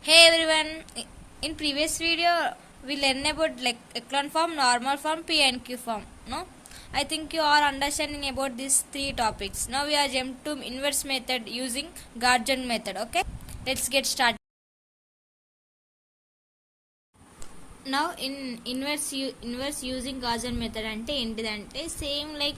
Hey everyone, in previous video we learned about like echelon form, normal form, P and Q form. No, I think you are understanding about these three topics. Now we are jump to inverse method using Gaussian method. Okay, let's get started. Now in inverse using Gaussian method అంటే ఏంటిదంటే same like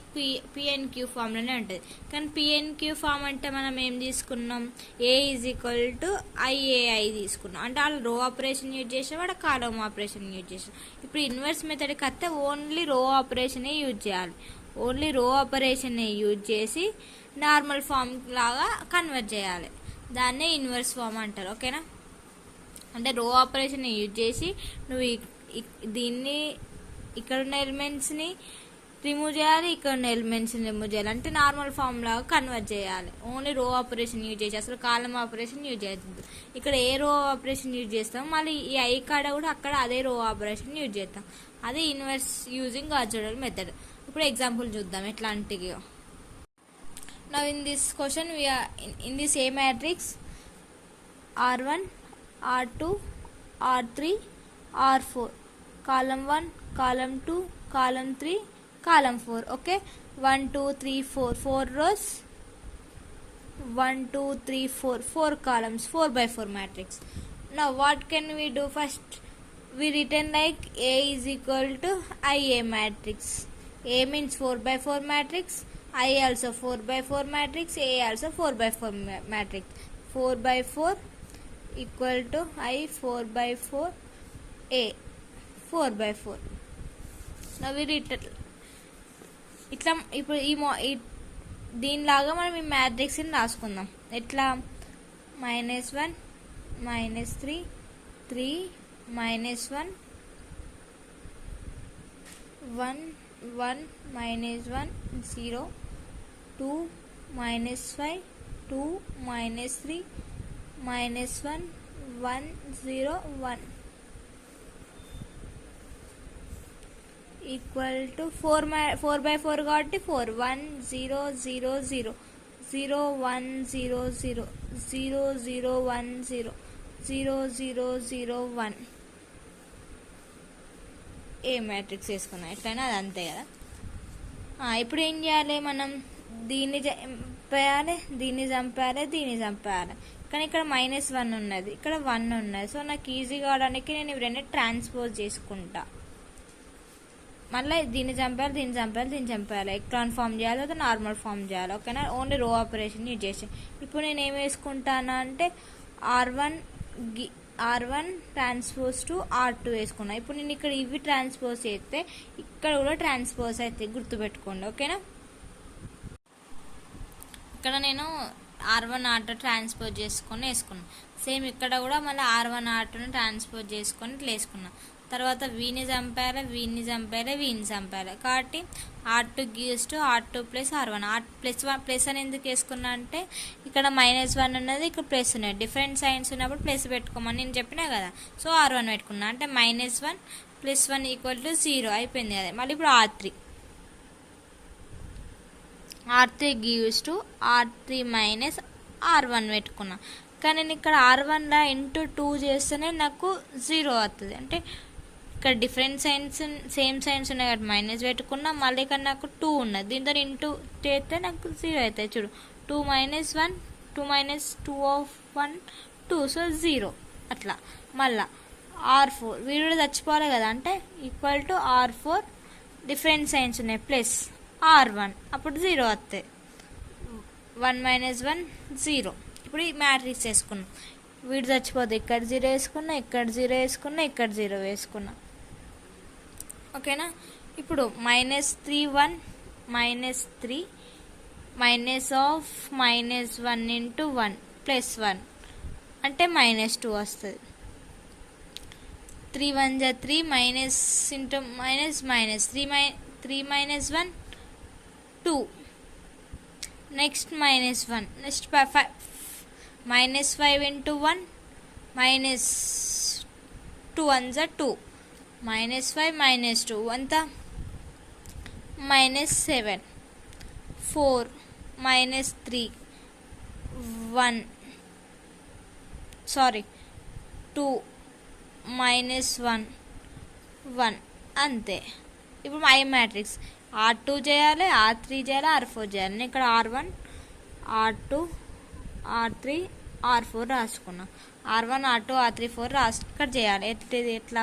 P and Q ఫామ్లోనే ఉంటుంది. కానీ P and queue form అంటే మనం ఏం తీసుకున్నాం, ఏ is equal to IAI తీసుకున్నాం. అంటే వాళ్ళు రో ఆపరేషన్ యూజ్ చేసాం, వాడు కాలమ్ ఆపరేషన్ యూజ్ చేసాం. ఇప్పుడు ఇన్వర్స్ మెథడ్కి వస్తే ఓన్లీ రో ఆపరేషనే యూజ్ చేయాలి. ఓన్లీ రో ఆపరేషన్ యూజ్ చేసి నార్మల్ ఫామ్ లాగా కన్వర్ట్ చేయాలి. దాన్నే ఇన్వర్స్ ఫామ్ అంటారు. ఓకేనా, అంటే రో ఆపరేషన్ యూజ్ చేసి నువ్వు దీన్ని ఇక్కడ ఉన్న ఎలిమెంట్స్ని రిమూవ్ చేయాలి, ఇక్కడ ఉన్న ఎలిమెంట్స్ని రిమూవ్ చేయాలి. అంటే నార్మల్ ఫామ్ లాగా కన్వర్ట్ చేయాలి. ఓన్లీ రో ఆపరేషన్ యూజ్ చేసి, అసలు కాలం ఆపరేషన్ యూజ్ చేస్తుంది. ఇక్కడ ఏ రో ఆపరేషన్ యూజ్ చేస్తాం, మళ్ళీ ఈ ఐ కాడ కూడా అక్కడ అదే రో ఆపరేషన్ యూజ్ చేస్తాం. అది ఇన్వర్స్ యూజింగ్ గాస్ మెథడ్. ఇప్పుడు ఎగ్జాంపుల్ చూద్దాం ఎట్లాంటివి. Now in this question in this A matrix R1, R2, R3, R4, column 1, column 2, column 3, column 4. Okay, 1 2 3 4 4 rows, 1 2 3 4 4 columns, 4 by 4 matrix. Now what can we do? First we written like A is equal to IA matrix. A means 4 by 4 matrix, I also 4 by 4 matrix, A also 4 by 4 matrix. 4 by 4 equal to I 4 by 4 A 4 by 4. Now we written ఇట్లా. ఇప్పుడు దీనిలాగా మనం ఈ మ్యాట్రిక్స్ని రాసుకుందాం. ఎట్లా, -1 -3 3 -1 1 1 -1 0 2 -5 2 -3 -1 1 0 1 equal to 4 by 4 కాబట్టి 4 1 0 0 0 0 1 0 0 0 0 1 0 0 0 0 1 ఏ matrix వేసుకున్నాం. ఎట్లయినా అది అంతే కదా. ఇప్పుడు ఏం చేయాలి, మనం దీన్ని చంపేయాలి, దీన్ని చంపేయాలి, దీన్ని చంపేయాలి. కానీ ఇక్కడ -1 ఉన్నది, ఇక్కడ 1 ఉన్నది. సో నాకు ఈజీ కావడానికి నేను ఇవి రెండు ట్రాన్స్పోజ్ చేసుకుంటా. మళ్ళీ దీన్ని చంపాలి, దీన్ని చంపాలి, దీన్ని చంపేయాలి. ఎక్లాన్ ఫామ్ చేయాలి, లేదా నార్మల్ ఫామ్ చేయాలి. ఓకేనా, ఓన్లీ రో ఆపరేషన్ యూజ్ చేసి. ఇప్పుడు నేను ఏం వేసుకుంటాను అంటే R1 ట్రాన్స్పోజ్ టు R2 వేసుకున్నా. ఇప్పుడు నేను ఇక్కడ ఇవి ట్రాన్స్పోజ్ చేస్తే ఇక్కడ కూడా ట్రాన్స్పోజ్ అయితే గుర్తుపెట్టుకోండి. ఓకేనా, ఇక్కడ నేను R1 R2 ట్రాన్స్పోజ్ చేసుకొని వేసుకున్నాను. సేమ్ ఇక్కడ కూడా మళ్ళీ R1 R2ని ట్రాన్స్పోజ్ చేసుకొని ఇట్లా వేసుకున్నాను. తర్వాత వీని చంపాలి, వీని చంపాలి, వీని చంపాలి. కాబట్టి R2 gives to R2 plus R1. Plus అని ఎందుకు వేసుకున్నా అంటే ఇక్కడ -1 ఉన్నది, ఇక్కడ ప్లస్ ఉన్నది. డిఫరెంట్ సైన్స్ ఉన్నప్పుడు ప్లస్ పెట్టుకోమని నేను చెప్పినా కదా. సో R1 పెట్టుకున్నా. అంటే -1 + 1 ఈక్వల్ టు 0 అయిపోయింది కదా. మళ్ళీ ఇప్పుడు R3 gives to R3 minus R1 పెట్టుకున్నా. కానీ నేను ఇక్కడ R1లా ఇంటూ 2 చేస్తేనే నాకు 0 అవుతుంది. అంటే ఇక్కడ డిఫరెంట్ సైన్స్ సేమ్ సైన్స్ ఉన్నాయి కాబట్టి మైనస్ పెట్టుకున్నా. మళ్ళీ ఇక్కడ నాకు 2 ఉన్నది, దీంతో ఇంటూ చేస్తే నాకు 0 అవుతుంది. చూడు, 2 - 1 2 - 2 of 1 2, సో 0 అట్లా. మళ్ళా R4 వీడు చచ్చిపోవాలి కదా, అంటే equal to R4 different science ఉన్నాయి ప్లస్ R1, అప్పుడు 0 వస్తాయి. 1 - 1 0. ఇప్పుడు ఈ మ్యాట్రిక్స్ వేసుకున్నాం. వీడు చచ్చిపోతే ఇక్కడ 0 వేసుకున్నా, ఇక్కడ 0 వేసుకున్నా, ఇక్కడ 0 వేసుకున్నా. ఓకేనా, ఇప్పుడు -3 1 -3 మైనస్ ఆఫ్ -1 ఇంటూ 1 ప్లస్ 1 అంటే -2 వస్తుంది. 3 1 = 3 minus into minus minus 3 - 1 2. Next -1, next -5 into 1 -2 1 = 2 -5 -2 అంతా -7 4 -3 1 సారీ 2 మైనస్ 1 1 అంతే. ఇప్పుడు ఐ మ్యాట్రిక్స్ R2 చేయాలి, R3 చేయాలి, R4 చేయాలి. నేను ఇక్కడ R1 R2 R3 R4 రాసుకున్నా. R1 R2 R3 4 ఇక్కడ చేయాలి. ఎట్లా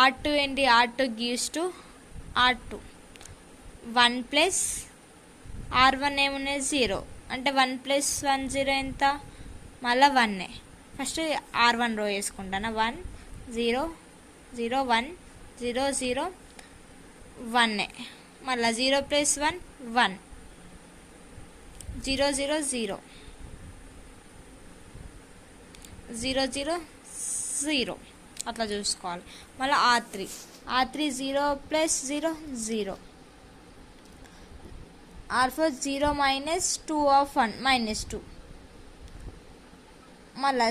R2 ఏంటి, R2 gives to R2 1 plus R1 ఏమున్నది 0 అంటే 1 ప్లస్ 1 0 ఎంత, మళ్ళీ 1. ఫస్ట్ R1 రో వేసుకుంటాను. 1 0 0 1 0 0 1, మళ్ళీ 0 ప్లస్ 1 1 0 0 0 0 0 0 అట్లా చూసుకోవాలి. మళ్ళీ R3 0 plus 0 0 R4 0 minus 2 of 1 minus 2, మళ్ళీ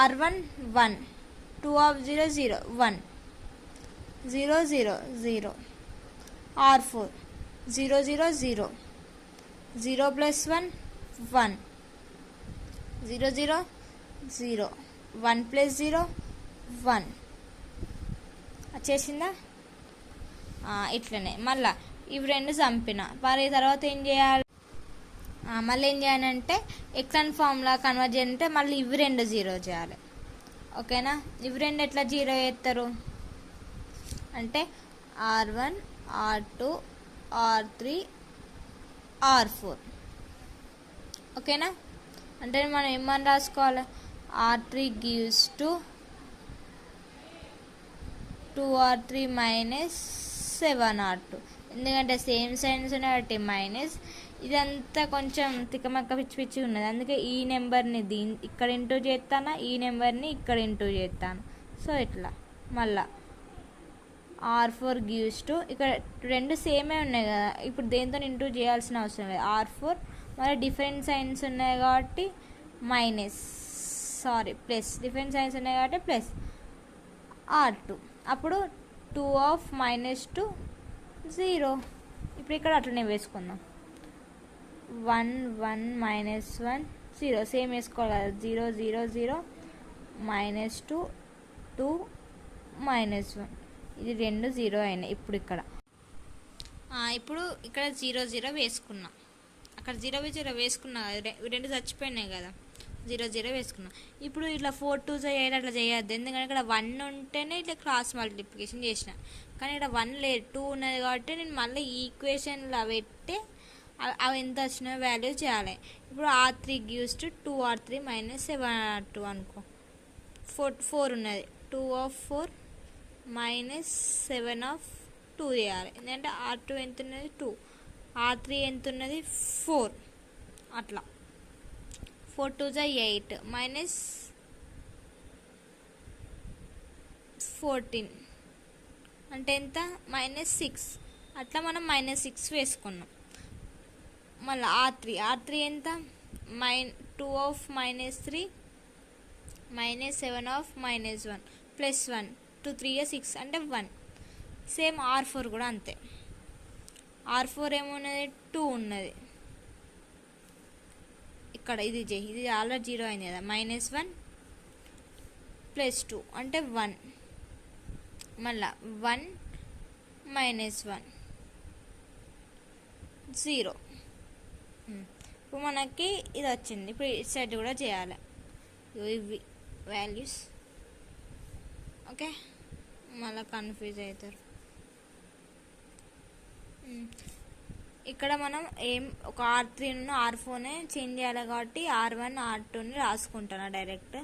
R1 1 2 of 0 0 1 0 0 0 R4 0 0 0 0 plus 1 1 0 0 0 1 plus 0 1 వచ్చేసిందా. ఇట్లనే మళ్ళీ ఇవి రెండు చంపిన. మరి తర్వాత ఏం చేయాలి, మళ్ళీ ఏం చేయాలంటే ఎక్సన్ ఫార్ములా కన్వర్ట్ చేయాలంటే మళ్ళీ ఇవి రెండు 0 చేయాలి. ఓకేనా. ఇవి రెండు ఎట్లా 0 చేస్తారు అంటే R1 R2 R3 R4. ఓకేనా. అంటే మనం ఏమని రాసుకోవాలి, R3 gives to 2R3 minus 7R2. ఎందుకంటే సేమ్ సైన్స్ ఉన్నాయి మైనస్. ఇదంతా కొంచెం తిక్కమక్క పిచ్చి పిచ్చి ఉన్నది, అందుకే ఈ నెంబర్ని ఇక్కడ ఇంటూ చేస్తాను, ఈ నెంబర్ని ఇక్కడ ఇంటూ చేస్తాను. సో ఇట్లా మళ్ళా R4 gives to, ఇక్కడ రెండు సేమే ఉన్నాయి కదా, ఇప్పుడు దేంతో ఇంటూ చేయాల్సిన అవసరం లేదు. R4 మరి డిఫరెంట్ సైన్స్ ఉన్నాయి కాబట్టి ప్లస్ డిఫరెంట్ సైన్స్ ఉన్నాయి కాబట్టి ప్లస్ R2. అప్పుడు 2 ఆఫ్ మైనస్ 2 0. ఇప్పుడు ఇక్కడ అట్లనే వేసుకుందాం. 1 1 మైనస్ 1 0 సేమ్ వేసుకోవాలి కదా. 0 0 0 మైనస్ 2 2 మైనస్ 1 ఇది రెండు 0 అయినాయి. ఇప్పుడు ఇక్కడ 0 0 వేసుకున్నా, అక్కడ 0 0 వేసుకున్నా కదా, రెండు చచ్చిపోయినాయి కదా, 0 0 వేసుకున్నా. ఇప్పుడు ఇట్లా 4 2 8 అట్లా చేయొద్దు, ఎందుకంటే ఇక్కడ 1 ఉంటేనే ఇట్లా క్రాస్ మల్టిప్లికేషన్ చేసిన, కానీ ఇక్కడ 1 లేదు 2 ఉన్నది కాబట్టి నేను మళ్ళీ ఈక్వేషన్లో పెట్టి అవి ఎంత వచ్చిన వాల్యూ చేయాలి. ఇప్పుడు R3 gives to 2R3 minus 7R2 అనుకో. 4 ఉన్నది, 2 ఆఫ్ 4 మైనస్ 7 ఆఫ్ 2 చేయాలి. ఎందుకంటే R2 ఎంత ఉన్నది 2, R3 ఎంత ఉన్నది 4. అట్లా 4 2 8 మైనస్ 14 అంటే ఎంత, మైనస్ 6. అట్లా మనం మైనస్ 6 వేసుకున్నాం. మళ్ళీ R3 ఎంత, 2 of minus 3 minus 7 of minus 1 plus 1 2 3 6 అంటే 1. సేమ్ R4 కూడా అంతే. R4 ఏమున్నది 2 ఉన్నది, ఇక్కడ ఇది ఆల్రెడీ 0 అయింది కదా, మైనస్ 1 ప్లస్ 2 అంటే 1, మళ్ళా 1 మైనస్ 1 0. ఇప్పుడు మనకి ఇది వచ్చింది. ఇప్పుడు ఇటు సైడ్ కూడా చేయాలి ఇవి వాల్యూస్. ఓకే, మళ్ళీ కన్ఫ్యూజ్ అవుతారు. ఇక్కడ మనం ఒక R3 R4 చేంజ్ చేయాలి కాబట్టి R1 R2ని రాసుకుంటాను direct.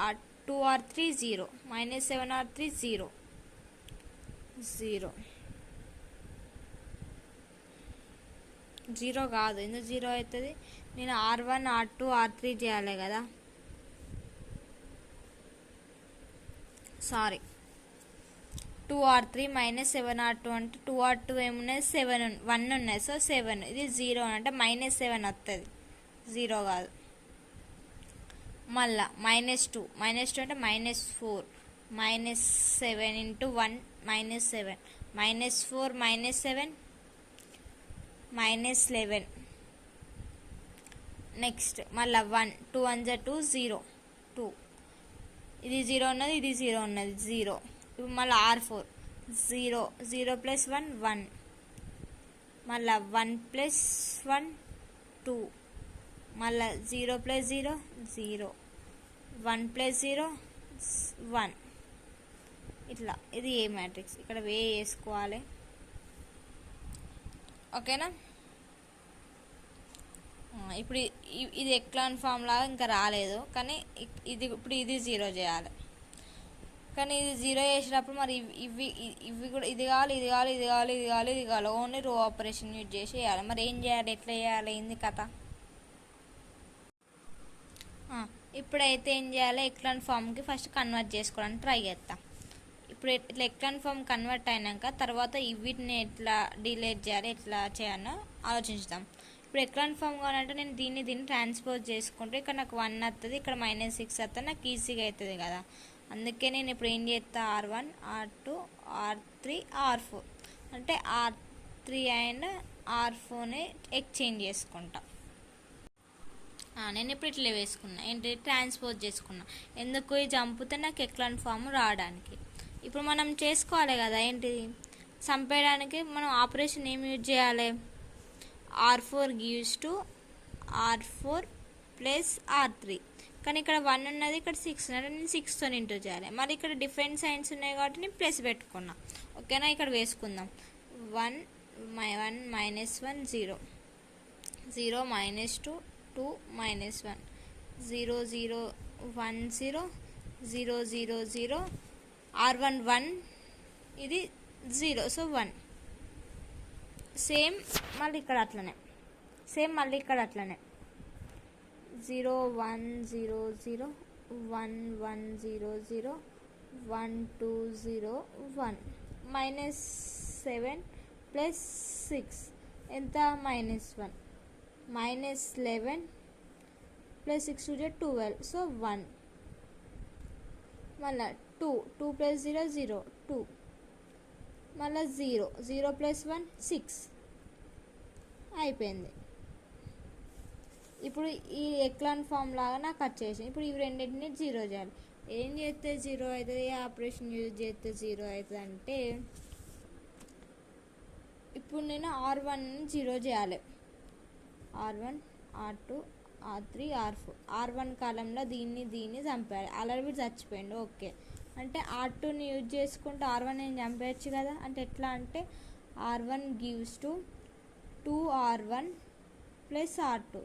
R2 R3 0 minus 7R3 0 0 0 కాదు, ఎందుకు 0 అవుతుంది, నేను R1 R2 R3 చేయాలి కదా, సారీ 2R3 మైనస్ 7R2 అంటే 2R2 ఏమున్నది 7 1 ఉన్నది, సో 7 ఇది 0 అంటే మైనస్ 7 వస్తుంది, 0 కాదు. మళ్ళా మైనస్ 2 అంటే minus 4 minus 7 into 1 minus 7 minus 4 minus 7 minus 11 next మళ్ళీ 1 2 1 జా 2 0 2 ఇది 0 ఉన్నది ఇది 0 ఉన్నది 0. ఇప్పుడు మళ్ళీ R4 0 0 ప్లస్ 1 1 మళ్ళీ 1 ప్లస్ 1 2 మళ్ళీ 0 ప్లస్ 0 0 1 ప్లస్ 0 1. ఇట్లా ఇది ఏ మ్యాట్రిక్స్ ఇక్కడ వే వేసుకోవాలి. ఓకేనా. ఇప్పుడు ఇది ఎక్లాన్ ఫామ్ లాగా ఇంకా రాలేదు, కానీ ఇది ఇప్పుడు ఇది 0 చేయాలి. కానీ ఇది 0 చేసేటప్పుడు మరి ఇవి కూడా ఇది కావాలి ఇది కావాలి ఇది కావాలి ఇది కావాలి ఇది కావాలి ఓన్లీ రో ఆపరేషన్ యూజ్ చేసి చేయాలి. మరి ఏం చేయాలి, ఎట్లా చేయాలి, ఏంది కథ? ఇప్పుడైతే ఏం చేయాలి, ఎక్లాన్ ఫామ్కి ఫస్ట్ కన్వర్ట్ చేసుకోవడానికి ట్రై చేస్తాం. ఇప్పుడు ఇట్లా ఎక్లాన్ ఫామ్ కన్వర్ట్ అయినాక తర్వాత వీటిని ఎట్లా డిలీట్ చేయాలి, ఎట్లా చేయాలో ఆలోచిస్తాం. ఇప్పుడు ఎక్లాన్ ఫామ్ కావాలంటే నేను దీన్ని ట్రాన్స్పోజ్ చేసుకుంటే ఇక్కడ నాకు 1 వస్తుంది, ఇక్కడ -6 వస్తుంది, నాకు ఈజీగా అవుతుంది కదా. అందుకే నేను ఇప్పుడు ఏం చేస్తా, R1 R2 R3 R4 అంటే R3 అండ్ R4ని ఎక్స్చేంజ్ చేసుకుంటా. నేను ఇప్పుడు ఇట్లా వేసుకున్నా, ఏంటి ట్రాన్స్పోజ్ చేసుకున్నా. ఎందుకు ఈ చంపితే నాకు ఎక్లాన్ ఫామ్ రావడానికి. ఇప్పుడు మనం చేసుకోవాలి కదా, ఏంటిది చంపేయడానికి మనం ఆపరేషన్ ఏం యూజ్ చేయాలి, R4 gives to R4 plus R3. కానీ ఇక్కడ 1 ఉన్నది, ఇక్కడ 6 ఉన్నది, నేను 6తో ఇంటూ చేయాలి. మరి ఇక్కడ డిఫరెంట్ సైన్స్ ఉన్నాయి కాబట్టి నేను ప్లస్ పెట్టుకున్నా. ఓకేనా. ఇక్కడ వేసుకుందాం 1 1 -1 0 0 -2 2 -1 0 0 1 0 0 0 0 R1 1 ఇది 0 సో 1. సేమ్ మళ్ళీ ఇక్కడ అట్లనే, సేమ్ మళ్ళీ ఇక్కడ అట్లనే 0 1 0 0 1 1 0 0 1 2 0 1 -7 ప్లస్ 6 ఎంత -1 -11 ప్లస్ 6 12 సో 1. మళ్ళీ 2 2 ప్లస్ 0 0 2 మళ్ళీ 0 0 ప్లస్ 1 6 అయిపోయింది. ఇప్పుడు ఈ ఎక్లాన్ ఫామ్ లాగా నాకు కట్ చేసి ఇప్పుడు ఇవి రెండింటిని 0 చేయాలి. ఏం చేస్తే 0 అవుతుంది, ఏ ఆపరేషన్ యూజ్ చేస్తే 0 అవుతుంది అంటే ఇప్పుడు నేను R1ని 0 చేయాలి. R1 R2 R3 R4 R1 కాలంలో దీన్ని చంపేయాలి. ఆల్రెడీ చచ్చిపోయిండు. ఓకే అంటే R2ని యూజ్ చేసుకుంటే R1 నేను చంపేయచ్చు కదా. అంటే ఎట్లా అంటే R1 gives to 2R1 plus R2.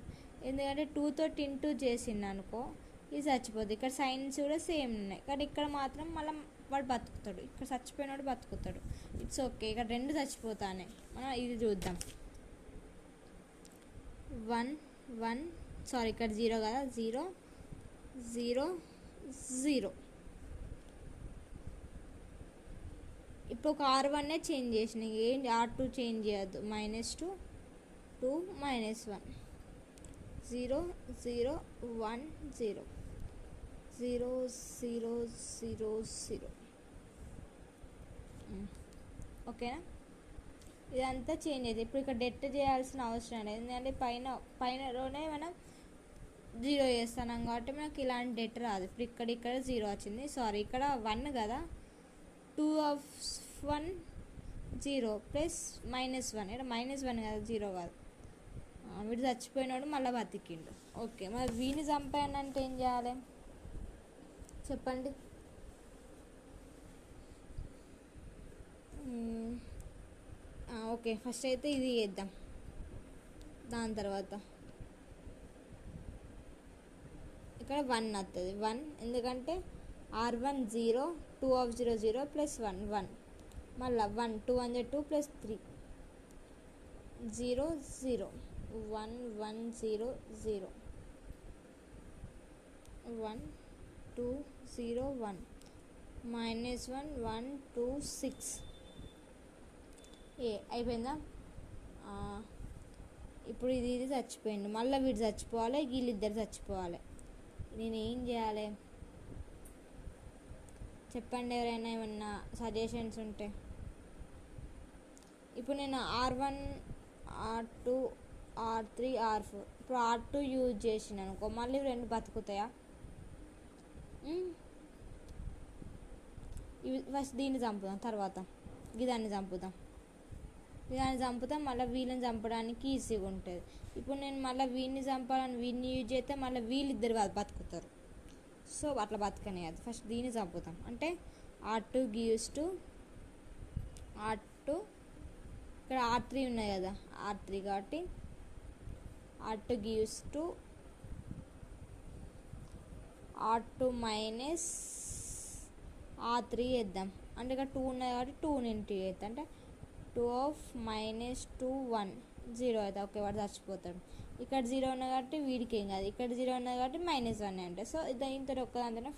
ఎందుకంటే 2తో ఇంటూ చేసింది అనుకో ఇది చచ్చిపోద్ది. ఇక్కడ సైన్స్ కూడా సేమ్ ఉన్నాయి, కానీ ఇక్కడ మాత్రం మళ్ళీ వాడు బతుకుతాడు, ఇక్కడ చచ్చిపోయినాడు బతుకుతాడు. It's okay. ఇక్కడ రెండు చచ్చిపోతానే. మనం ఇది చూద్దాం 1 1 సారీ ఇక్కడ 0 కదా 0 0 0. ఇప్పుడు ఒక R1నే చేంజ్ చేసిన, ఏం R2 చేంజ్ చేయొద్దు. -2 2 -1 0 0 1 0 0 0 0 0. ఓకేనా. ఇదంతా చేంజ్ అవుతుంది. ఇప్పుడు ఇక్కడ డెట్ చేయాల్సిన అవసరం లేదు, ఎందుకంటే పైనలోనే మనం 0 చేస్తున్నాం కాబట్టి మనకి ఇలాంటి డెట్ రాదు. ఇప్పుడు ఇక్కడ 0 వచ్చింది, సారీ ఇక్కడ 1 కదా 2 of 1 0 ప్లస్ -1 ఇక్కడ -1 కదా 0 కాదు. వీడు చచ్చిపోయినాడు మళ్ళీ బతికిండు. ఓకే మరి వీని చంపానంటే ఏం చేయాలి చెప్పండి. ఓకే ఫస్ట్ అయితే ఇది చేద్దాం, దాని తర్వాత ఇక్కడ 1 వస్తుంది 1 ఎందుకంటే R1 0 2 of 0 0 ప్లస్ 1 1 మళ్ళీ 1 2 1 2 ప్లస్ 3 0 0 1 1 0 0 1 2 0 1 -1 1 2 6 అయిపోయిందా. ఇప్పుడు ఇది చచ్చిపోయింది, మళ్ళీ వీడు చచ్చిపోవాలి, వీళ్ళిద్దరు చచ్చిపోవాలి. నేను ఏం చేయాలి చెప్పండి, ఎవరైనా ఏమన్నా సజెషన్స్ ఉంటే. ఇప్పుడు నేను R1 R2 R3 R4. ఇప్పుడు R2 యూజ్ చేసిన అనుకో మళ్ళీ రెండు బతుకుతాయా? ఇవి ఫస్ట్ దీన్ని చంపుదాం, తర్వాత గిదాన్ని చంపుదాం. మళ్ళీ వీళ్ళని చంపడానికి ఈజీగా ఉంటుంది. ఇప్పుడు నేను మళ్ళీ వీడిని చంపాలని వీడిని యూజ్ చేస్తే మళ్ళీ వీళ్ళిద్దరు వాళ్ళు బతుకుతారు. సో అట్లా బతకనే అది ఫస్ట్ దీన్ని చంపుతాం. అంటే R2 gives to R2, ఇక్కడ R3 ఉన్నాయి కదా, R3 కాబట్టి R2 gives to R2 minus R3 వేద్దాం. అంటే ఇక్కడ 2 ఉన్నాయి కాబట్టి 2 ఇంటూ చేద్దాం. అంటే 2 ఆఫ్ -2 1 0 అయితే ఓకే వాడు చచ్చిపోతాడు. ఇక్కడ 0 ఉన్నాయి కాబట్టి వీడికి ఏం కాదు, ఇక్కడ 0 ఉన్నాయి కాబట్టి -1 అంటే సో ఇంత ఒక్కదాంతోనే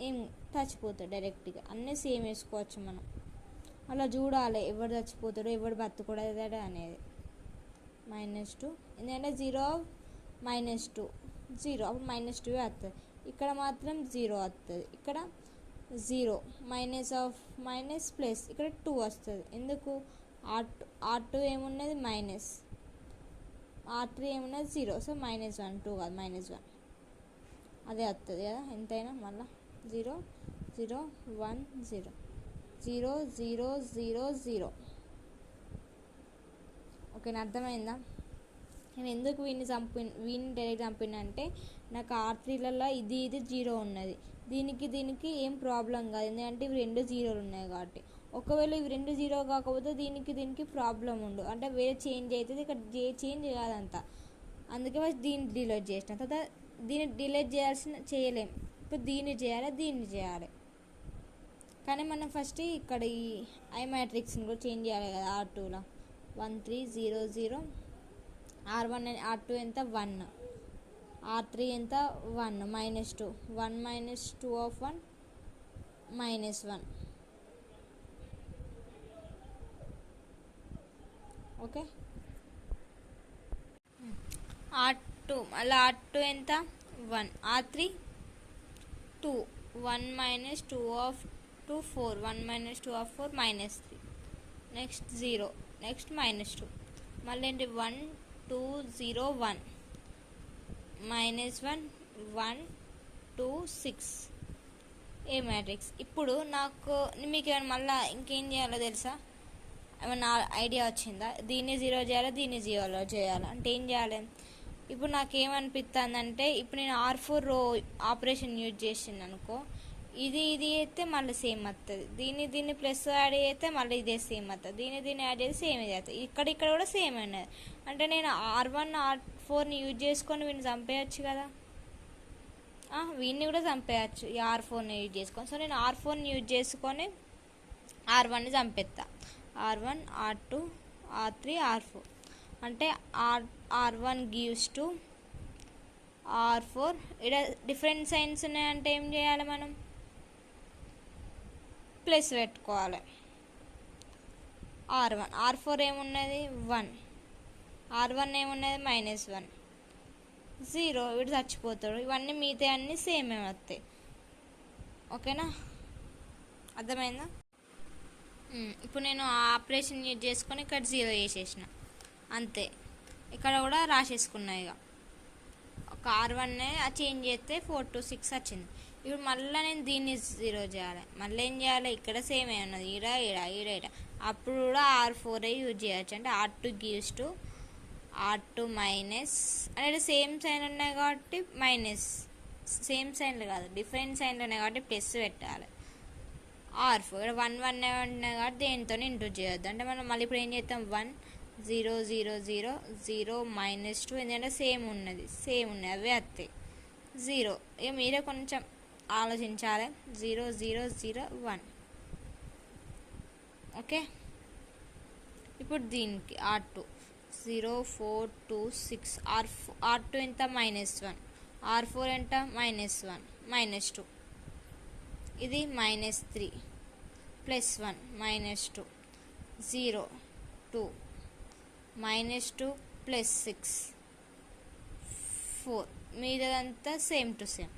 ఏం చచ్చిపోతాడు డైరెక్ట్గా. అన్నీ సేమ్ వేసుకోవచ్చు మనం. అలా చూడాలి ఎవరు చచ్చిపోతాడు ఎవరు బతుకూడదు అనేది. -2 ఎందుకంటే 0 -2 0 అప్పుడు -2 వస్తుంది. ఇక్కడ మాత్రం 0 వస్తుంది. ఇక్కడ 0 మైనస్ ప్లస్ ఇక్కడ 2 వస్తుంది. ఎందుకు? R2 ఏమున్నది మైనస్, R3 ఏమున్నది 0. సో -1 2 కాదు -1 అదే వస్తుంది కదా ఎంతైనా. మళ్ళీ 0 0 1 0 0 0 0 0. ఓకేనా, అర్థమైందా? నేను ఎందుకు వీడిని డైరెక్ట్ చంపిన అంటే నాకు R3లలో ఇది 0 ఉన్నది, దీనికి ఏం ప్రాబ్లం కాదు ఎందుకంటే ఇవి 2 0లు ఉన్నాయి కాబట్టి. ఒకవేళ ఇవి 2 0 కాకపోతే దీనికి ప్రాబ్లం ఉండు, అంటే వేరే చేంజ్ అవుతుంది. ఇక్కడ చేంజ్ కాదంతా, అందుకే దీన్ని డిలీట్ చేసిన. తర్వాత దీన్ని డిలీట్ చేయలేం. ఇప్పుడు దీన్ని చేయాలి కానీ మనం ఫస్ట్ ఇక్కడ ఈ ఐ మ్యాట్రిక్స్ని కూడా చేంజ్ చేయాలి కదా. R2లో 1 3 0 0, R2 ఎంత 1, R3 ఎంత 1 -2 1 -2 ఆఫ్ 1 -1. ఓకే, R2 మళ్ళీ R2 ఎంత 1, R3 2 1 -2 of 2 4 1 -2 of 4 -3. Next 0, next -2, మళ్ళీ ఏంటి 1 2 0 1 -1 1 2 6 ఏ మ్యాట్రిక్స్. ఇప్పుడు నాకు మీకు ఏమైనా మళ్ళీ ఇంకేం చేయాలో తెలుసా? ఏమన్నా ఐడియా వచ్చిందా? దీన్ని 0 చేయాలి, దీన్ని 0 చేయాలి అంటే ఏం చేయాలి? ఇప్పుడు నాకేమనిపిస్తుందంటే ఇప్పుడు నేను R4 రో ఆపరేషన్ యూజ్ చేసింది అనుకో, ఇది అయితే మళ్ళీ సేమ్ వస్తుంది. దీన్ని ప్లస్ యాడ్ చేస్తే మళ్ళీ ఇదే సేమ్ వస్తుంది. దీన్ని యాడ్ చేస్తే సేమ్ ఇది అవుతుంది. ఇక్కడ కూడా సేమ్ ఉన్నది. అంటే నేను R1 R4ని యూజ్ చేసుకొని వీడిని చంపేయచ్చు కదా, వీడిని కూడా చంపేయచ్చు ఈ R4ని యూజ్ చేసుకొని. సో నేను R4ని యూజ్ చేసుకొని R1ని చంపేస్తా. R1 R2 R3 R4 అంటే R1 gives to R4. ఇక్కడ డిఫరెంట్ సైన్స్ ఉన్నాయంటే ఏం చేయాలి మనం? ప్లస్ పెట్టుకోవాలి. R4 ఏమున్నది 1, R1 ఏమున్నది -1 0. వీడు చచ్చిపోతాడు. ఇవన్నీ మిగతా అన్నీ సేమ్ వస్తాయి. ఓకేనా, అర్థమైందా? ఇప్పుడు నేను ఆపరేషన్ యూజ్ చేసుకొని ఇక్కడ 0 చేసేసిన అంతే. ఇక్కడ కూడా రాసేసుకున్నా. ఇక ఒక R1 చేంజ్ చేస్తే 4 to 6 వచ్చింది. ఇప్పుడు మళ్ళీ నేను దీన్ని 0 చేయాలి. మళ్ళీ ఏం చేయాలి? ఇక్కడ సేమ్ ఉన్నది, ఈడ అప్పుడు కూడా R4 యూజ్ చేయొచ్చు. అంటే R2 gives to R2 minus అంటే సేమ్ సైన్ ఉన్నాయి కాబట్టి మైనస్, సేమ్ సైన్లు కాదు డిఫరెంట్ సైన్లు ఉన్నాయి కాబట్టి ప్లస్ పెట్టాలి. R4 ఇక్కడ 1 1 ఉన్నాయి కాబట్టి దేనితో ఇంటూ చేయొద్దు. అంటే మనం మళ్ళీ ఇప్పుడు ఏం చేస్తాం 1 0 0 0 0 -2 ఎందుకంటే సేమ్ ఉన్నాయి అవే వస్తాయి 0. ఇక మీరే కొంచెం ఆలోచించాలి. 0 0 0 1. ఓకే, ఇప్పుడు దీనికి R2 0 4 2 6 R2 ఎంత -1, R4 ఎంత -1 -2, ఇది -3 +1 -2 0 2 -2 +6 4. మీదంతా సేమ్ టు సేమ్.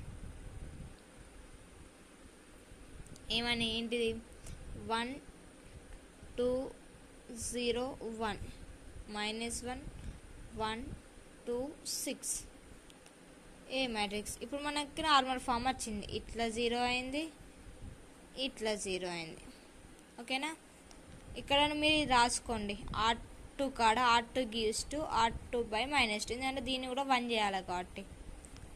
ఏమని ఏంటిది 1 2 0 1 -1 1 2 6 ఏ మ్యాట్రిక్స్. ఇప్పుడు మనకి నార్మల్ ఫామ్ వచ్చింది, ఇట్లా 0 అయింది, ఇట్లా 0 అయింది. ఓకేనా, ఇక్కడ మీరు రాసుకోండి R2 కాడ R2 gives to R2 by -2, ఎందుకంటే దీన్ని కూడా 1 చేయాలి కాబట్టి.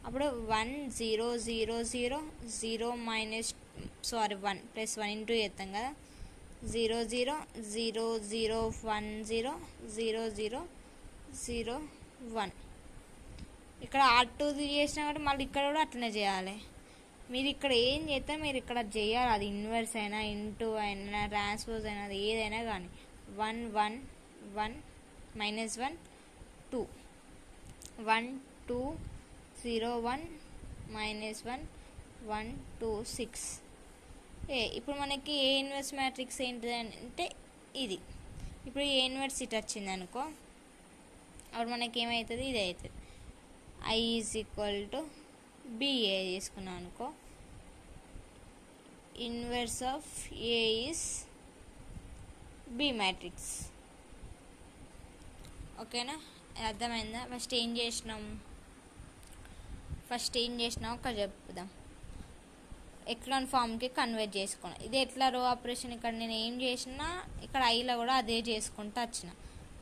అప్పుడు 1 0 0 0 0 1 ప్లస్ 1 ఇంటూ చేస్తాం కదా, 0 0 0 0 1 0 0 0 0 1. ఇక్కడ R2 చేసినా కాబట్టి మళ్ళీ ఇక్కడ కూడా అట్లనే చేయాలి. మీరు ఇక్కడ ఏం చేస్తే మీరు ఇక్కడ చేయాలి, అది ఇన్వర్స్ అయినా ఇంటూ అయినా ట్రాన్స్పోజ్ అయినా అది ఏదైనా కానీ. 1 1 1 -1 2 1 2 0 1 -1 1 2 6. ఇప్పుడు మనకి ఏ ఇన్వర్స్ మ్యాట్రిక్స్ ఏంటిది అంటే ఇది. ఇప్పుడు ఏ ఇన్వర్స్ ఇట్ వచ్చింది అనుకో, అప్పుడు మనకి ఏమవుతుంది, ఇది అవుతుంది. I = BA తీసుకున్నాం అనుకో, inverse of A is B matrix. ఓకేనా, అర్థమైందా? ఫస్ట్ ఏం చేసినాం ఒక చెప్పుదాం. ఎక్లాన్ ఫామ్కి కన్వర్ట్ చేసుకున్నాం. ఇది ఎట్లా రో ఆపరేషన్, ఇక్కడ నేను ఏం చేసినా ఇక్కడ ఐలో కూడా అదే చేసుకుంటూ వచ్చిన.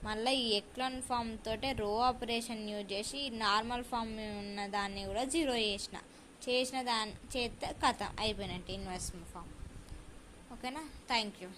మళ్ళీ ఈ ఎక్లాన్ ఫామ్ తోటే రో ఆపరేషన్ యూజ్ చేసి నార్మల్ ఫామ్ ఉన్న దాన్ని కూడా 0 చేసిన దాన్ని చేస్తే కథ అయిపోయినట్టు ఇన్వర్స్ ఫామ్. ఓకేనా, థ్యాంక్ యూ.